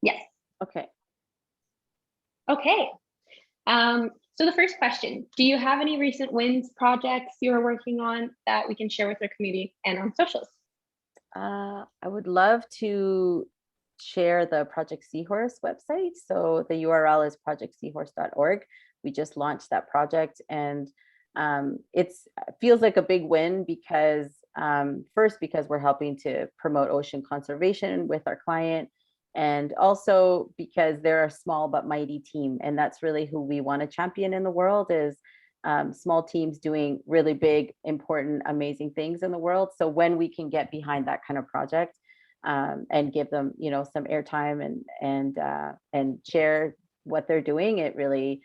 Yes. Okay. Okay. So the first question, do you have any recent wins projects you're working on that we can share with our community and on socials? I would love to share the Project Seahorse website. So the URL is projectseahorse.org. We just launched that project, and it feels like a big win because first, because we're helping to promote ocean conservation with our client, and also because they're a small but mighty team, and that's really who we want to champion in the world is small teams doing really big, important, amazing things in the world. So when we can get behind that kind of project and give them, some airtime and share what they're doing, it really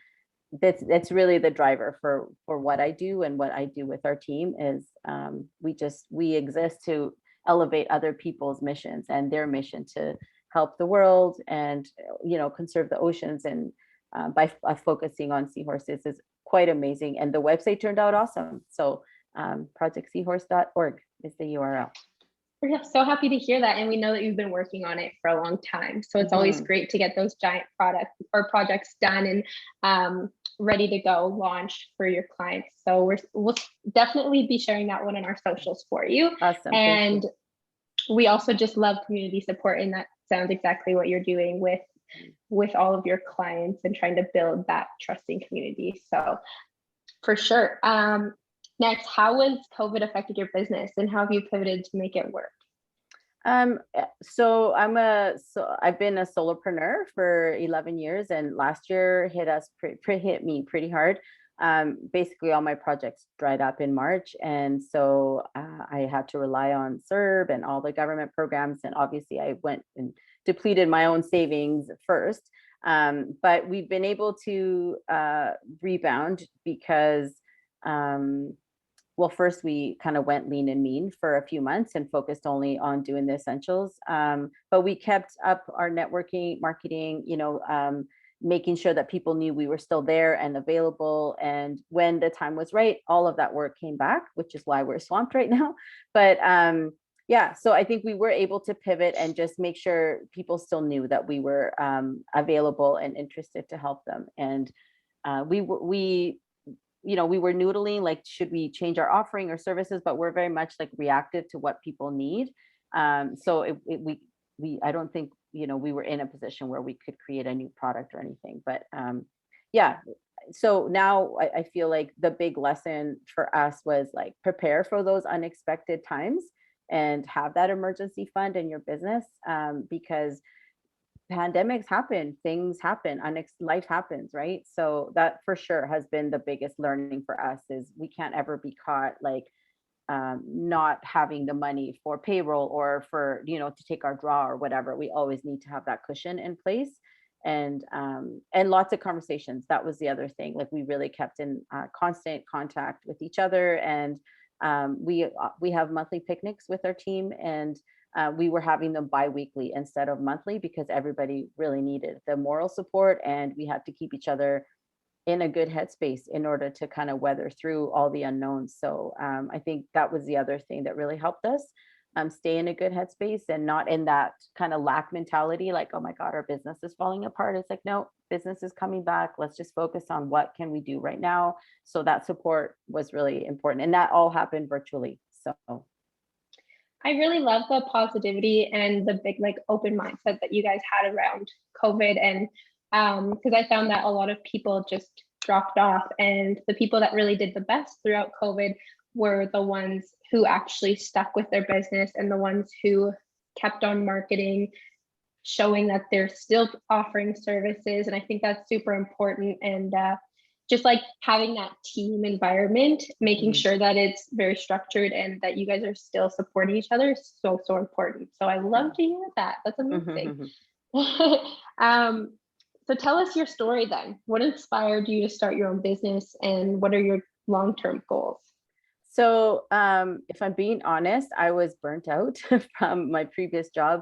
that's really the driver for what I do and what I do with our team is we exist to elevate other people's missions and their mission to help the world and conserve the oceans and by focusing on seahorses is quite amazing. And the website turned out awesome. So projectseahorse.org is the URL. We're so happy to hear that. And we know that you've been working on it for a long time. So it's always great to get those giant projects done and ready to go launch for your clients. So we'll definitely be sharing that one in our socials for you. Awesome. And we also just love community support. And that sounds exactly what you're doing with all of your clients and trying to build that trusting community. So for sure. Next, how has COVID affected your business and how have you pivoted to make it work? So I've been a solopreneur for 11 years, and last year hit me pretty hard. Basically all my projects dried up in March. And so I had to rely on CERB and all the government programs. And obviously I went and depleted my own savings first. But we've been able to rebound because first we kind of went lean and mean for a few months and focused only on doing the essentials. But we kept up our networking, marketing, making sure that people knew we were still there and available. And when the time was right, all of that work came back, which is why we're swamped right now. But so I think we were able to pivot and just make sure people still knew that we were available and interested to help them. And we were noodling, like, should we change our offering or services? But we're very much like reactive to what people need. So I don't think, we were in a position where we could create a new product or anything, but so now I feel like the big lesson for us was like prepare for those unexpected times and have that emergency fund in your business, because pandemics happen, things happen, life happens, right? So that for sure has been the biggest learning for us is we can't ever be caught like not having the money for payroll or for, to take our draw or whatever. We always need to have that cushion in place. And lots of conversations. That was the other thing. Like we really kept in constant contact with each other. And we have monthly picnics with our team, and we were having them bi-weekly instead of monthly because everybody really needed the moral support, and we had to keep each other in a good headspace in order to kind of weather through all the unknowns. So I think that was the other thing that really helped us stay in a good headspace and not in that kind of lack mentality, like, oh my God, our business is falling apart. It's like, no, business is coming back. Let's just focus on what can we do right now. So that support was really important. And that all happened virtually. So I really love the positivity and the big open mindset that you guys had around COVID. And because I found that a lot of people just dropped off, and the people that really did the best throughout COVID were the ones who actually stuck with their business and the ones who kept on marketing, showing that they're still offering services. And I think that's super important. And just having that team environment, making sure that it's very structured and that you guys are still supporting each other is so important. So I love to hear that. That's amazing. So tell us your story then. What inspired you to start your own business, and what are your long-term goals? So if I'm being honest, I was burnt out from my previous job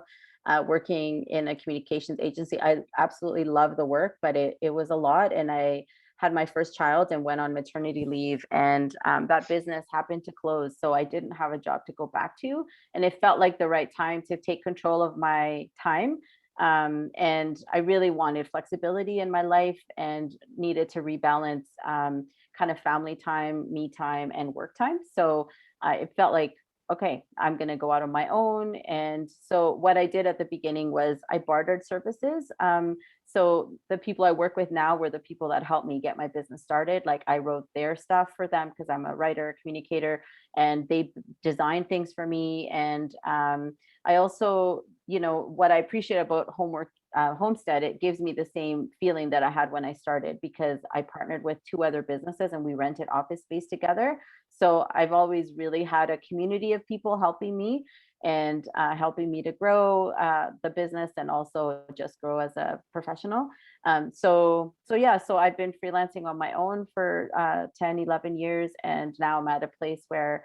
working in a communications agency. I absolutely love the work, but it was a lot. And I had my first child and went on maternity leave, and that business happened to close. So I didn't have a job to go back to. And it felt like the right time to take control of my time And I really wanted flexibility in my life and needed to rebalance kind of family time, me time, and work time. So it felt like, okay, I'm going to go out on my own. And so what I did at the beginning was I bartered services. So the people I work with now were the people that helped me get my business started. Like I wrote their stuff for them because I'm a writer, communicator, and they designed things for me. And I also, what I appreciate about Homestead, it gives me the same feeling that I had when I started, because I partnered with two other businesses and we rented office space together. So I've always really had a community of people helping me and helping me to grow the business and also just grow as a professional. So I've been freelancing on my own for 10, 11 years. And now I'm at a place where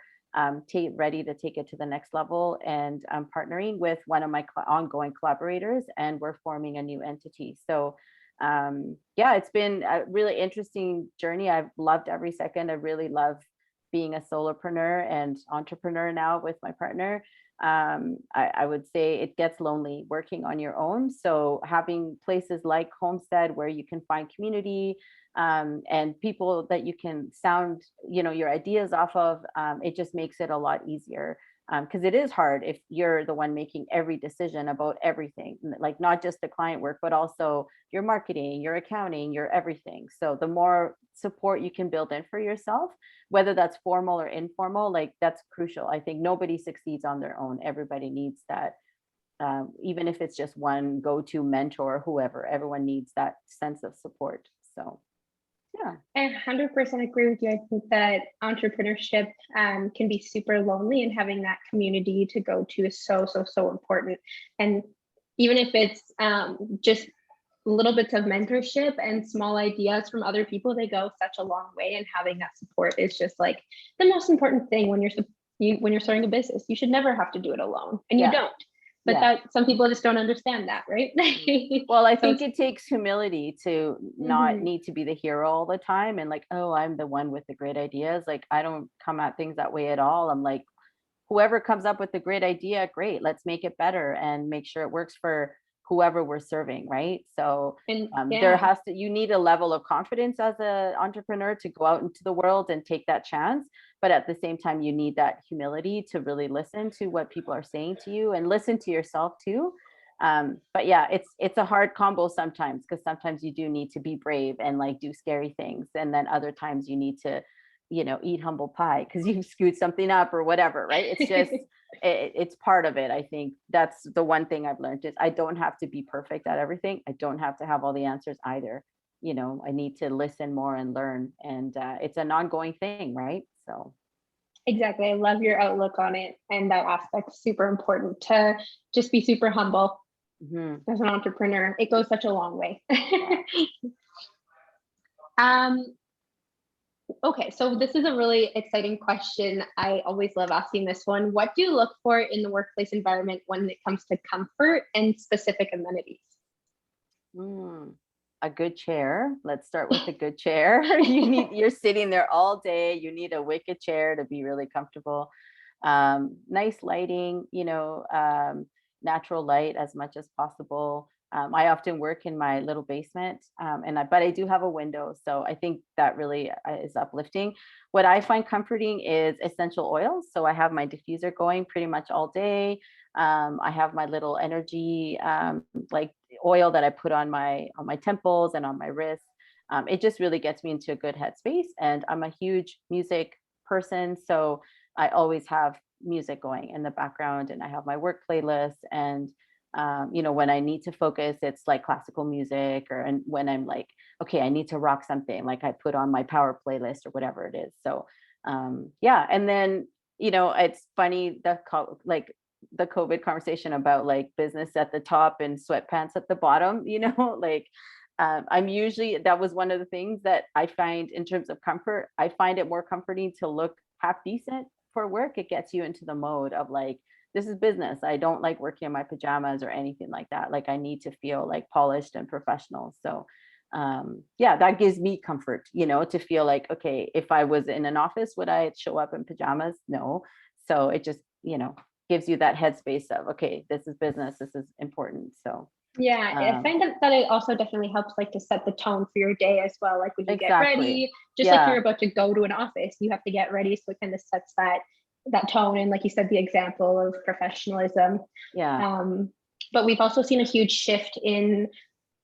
ready to take it to the next level. And I'm partnering with one of my ongoing collaborators, and we're forming a new entity. So it's been a really interesting journey. I've loved every second. I really love being a solopreneur and entrepreneur now with my partner. I would say it gets lonely working on your own. So having places like Homestead where you can find community, and people that you can sound, your ideas off of, it just makes it a lot easier. Because it is hard if you're the one making every decision about everything, like not just the client work, but also your marketing, your accounting, your everything. So the more support you can build in for yourself, whether that's formal or informal, like that's crucial. I think nobody succeeds on their own. Everybody needs that. Even if it's just one go-to mentor, whoever, everyone needs that sense of support. So yeah. I 100% agree with you. I think that entrepreneurship can be super lonely, and having that community to go to is so, so, so important. And even if it's just little bits of mentorship and small ideas from other people, they go such a long way. And having that support is just like the most important thing when you're starting a business. You should never have to do it alone, and you don't. But that some people just don't understand that, right? Well, I think it takes humility to not need to be the hero all the time and like, oh, I'm the one with the great ideas. Like, I don't come at things that way at all. I'm like, whoever comes up with a great idea, great, let's make it better and make sure it works for whoever we're serving, right? So you need a level of confidence as an entrepreneur to go out into the world and take that chance. But at the same time, you need that humility to really listen to what people are saying to you and listen to yourself too. But yeah, it's a hard combo sometimes, because sometimes you do need to be brave and like do scary things. And then other times you need to, eat humble pie because you've screwed something up or whatever, right? It's just, it's part of it. I think that's the one thing I've learned is I don't have to be perfect at everything. I don't have to have all the answers either. I need to listen more and learn. And it's an ongoing thing, right? So. Exactly. I love your outlook on it. And that aspect's super important, to just be super humble as an entrepreneur. It goes such a long way. Okay, so this is a really exciting question. I always love asking this one. What do you look for in the workplace environment when it comes to comfort and specific amenities? A good chair. Let's start with a good chair. You're sitting there all day. You need a wicked chair to be really comfortable. Nice lighting, natural light as much as possible. I often work in my little basement, but I do have a window, so I think that really is uplifting. What I find comforting is essential oils. So I have my diffuser going pretty much all day. I have my little energy like oil that I put on my temples and on my wrists. It just really gets me into a good headspace. And I'm a huge music person, so I always have music going in the background, and I have my work playlist. And when I need to focus, it's like classical music, and when I'm like, okay, I need to rock something, like I put on my power playlist or whatever it is. So and then it's funny, the COVID conversation about like business at the top and sweatpants at the bottom, like that was one of the things that I find in terms of comfort. I find it more comforting to look half decent for work. It gets you into the mode of like, this is business. I don't like working in my pajamas or anything like that. Like I need to feel like polished and professional. So that gives me comfort, to feel like, okay, if I was in an office, would I show up in pajamas? No. So it just, gives you that headspace of, okay, this is business. This is important. So Yeah, I find that it also definitely helps like to set the tone for your day as well. Like when you get Exactly. ready, just like Yeah. you're about to go to an office, you have to get ready. So it kind of sets that tone. And like you said, the example of professionalism. Yeah. But we've also seen a huge shift in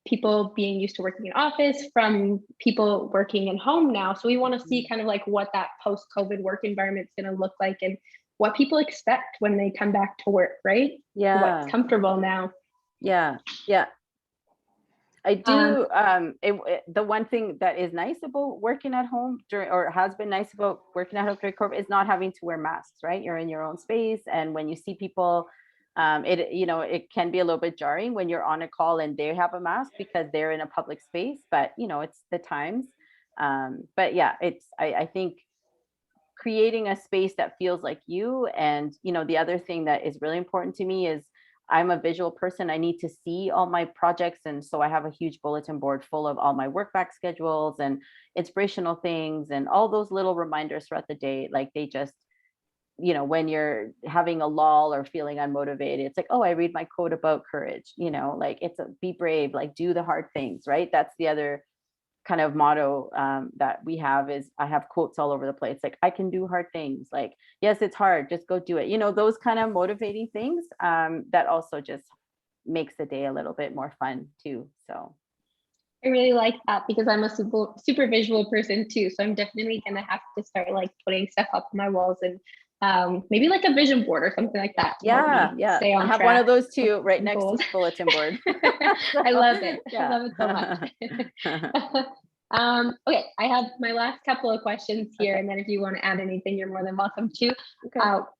people being used to working in office from people working in home now. So we want to see kind of like what that post-COVID work environment is going to look like and what people expect when they come back to work, right? What's Yeah. comfortable now. Yeah. Yeah. I Um, do. The one thing that is nice about working at home during, or has been nice about working at home during COVID, is not having to wear masks. Right, you're in your own space, and when you see people, it can be a little bit jarring when you're on a call and they have a mask because they're in a public space. But it's the times. But yeah, I think creating a space that feels like you. And the other thing that is really important to me is I'm a visual person. I need to see all my projects, and so I have a huge bulletin board full of all my work back schedules and inspirational things and all those little reminders throughout the day. Like, they just, when you're having a lull or feeling unmotivated, it's like, oh, I read my quote about courage. Like, it's a be brave, like do the hard things, right? That's the other kind of motto that we have. Is I have quotes all over the place, like, I can do hard things, like, yes, it's hard, just go do it. Those kind of motivating things that also just makes the day a little bit more fun too. So I really like that because I'm a super visual person too. So I'm definitely gonna have to start like putting stuff up on my walls and maybe like a vision board or something like that to help yeah, me yeah, stay I on have one track of those with too right next to goals. the bulletin board. I So, love it. I yeah. love it so much. Okay, I have my last couple of questions here, Okay. and then if you want to add anything, you're more than welcome to. Okay.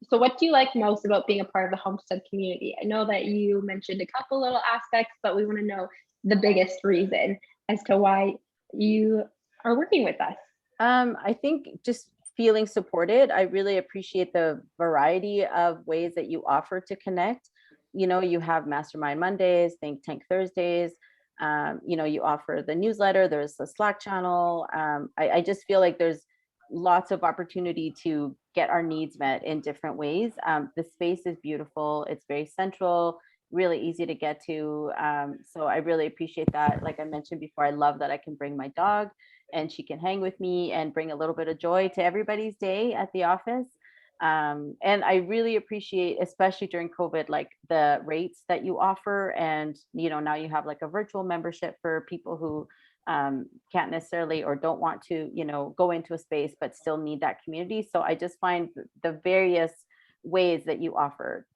So what do you like most about being a part of the homestead community? I know that you mentioned a couple little aspects, but we want to know the biggest reason as to why you are working with us. I think just feeling supported. I really appreciate the variety of ways that you offer to connect. You have Mastermind Mondays, Think Tank Thursdays. You offer the newsletter, there's the Slack channel. I just feel like there's lots of opportunity to get our needs met in different ways. The space is beautiful, it's very central, really easy to get to. So I really appreciate that. Like I mentioned before, I love that I can bring my dog and she can hang with me and bring a little bit of joy to everybody's day at the office. And I really appreciate, especially during COVID, like the rates that you offer. And, now you have like a virtual membership for people who can't necessarily or don't want to, go into a space, but still need that community. So I just find the various ways that you offer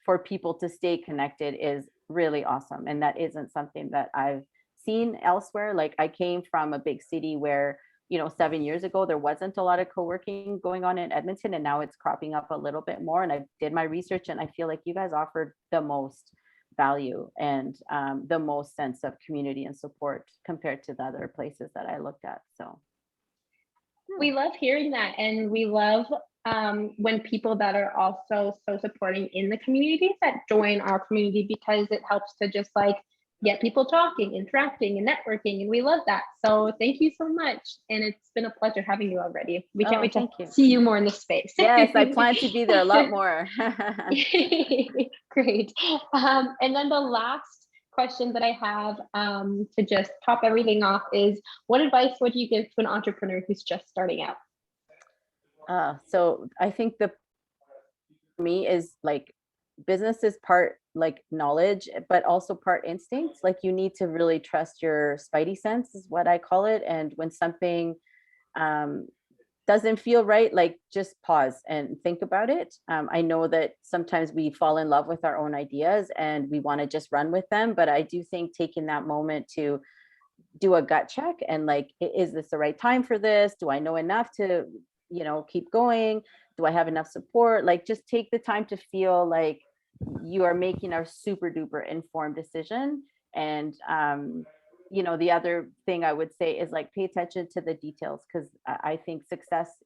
for people to stay connected is really awesome. And that isn't something that I've seen elsewhere. Like, I came from a big city where 7 years ago there wasn't a lot of co-working going on in Edmonton, and now it's cropping up a little bit more. And I did my research, and I feel like you guys offered the most value and the most sense of community and support compared to the other places that I looked at. So We love hearing that, and we love when people that are also so supporting in the community that join our community, because it helps to just like get people talking, interacting, and networking, and we love that. So thank you so much, and it's been a pleasure having you already. We can't oh, wait to thank you. see you more in this space. Yes, I plan to be there a lot more. Great. And then the last question that I have to just top everything off is, what advice would you give to an entrepreneur who's just starting out? So I think the me is like, business is part like knowledge, but also part instinct. Like, you need to really trust your spidey sense, is what I call it. And when something um, doesn't feel right, like, just pause and think about it. I know that sometimes we fall in love with our own ideas and we want to just run with them, but I do think taking that moment to do a gut check and like, is this the right time for this? Do I know enough to, keep going? Do I have enough support? Like, just take the time to feel like you are making a super duper informed decision. And the other thing I would say is like, pay attention to the details, because I think success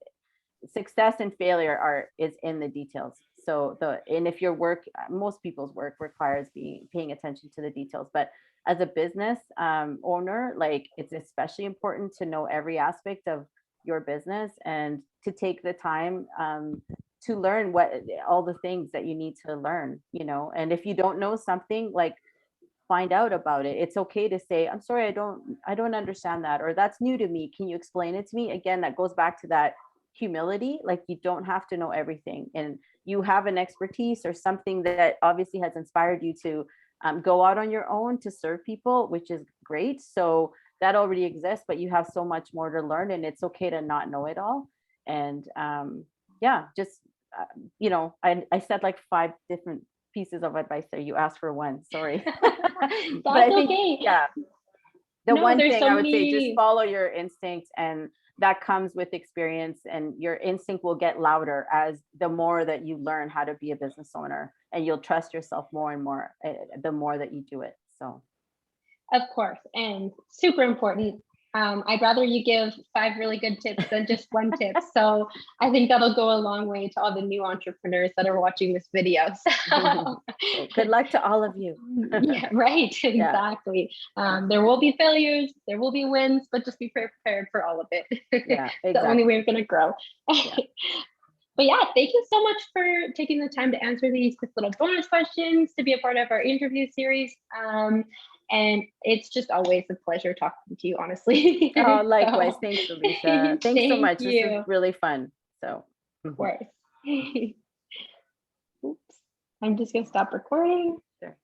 and failure is in the details. So and if your work, most people's work requires paying attention to the details, but as a business owner, like, it's especially important to know every aspect of your business and to take the time to learn all the things that you need to learn. And if you don't know something, like, find out about it. It's okay to say, I'm sorry, I don't understand that, or that's new to me. Can you explain it to me? Again, that goes back to that humility. Like, you don't have to know everything, and you have an expertise or something that obviously has inspired you to go out on your own to serve people, which is great. So that already exists, but you have so much more to learn, and it's okay to not know it all. And yeah, just I said like 5 different pieces of advice there. You asked for one, sorry. But I That's think, okay. yeah, the No, one there's thing so I would say, just many. follow your instincts, and that comes with experience, and your instinct will get louder as the more that you learn how to be a business owner, and you'll trust yourself more and more the more that you do it. So Of course, and super important. I'd rather you give 5 really good tips than just one tip. So I think that'll go a long way to all the new entrepreneurs that are watching this video. So good luck to all of you. yeah, right, Yeah. exactly. There will be failures, there will be wins, but just be prepared for all of it. Yeah, It's the only exactly. way we're going to grow. Yeah. But yeah, thank you so much for taking the time to answer these quick little bonus questions, to be a part of our interview series. And it's just always a pleasure talking to you, honestly. Oh, likewise. So, Thanks, Alicia. Thanks so thank much. This you. is really fun. So, Of course. Oops. I'm just going to stop recording. Sure.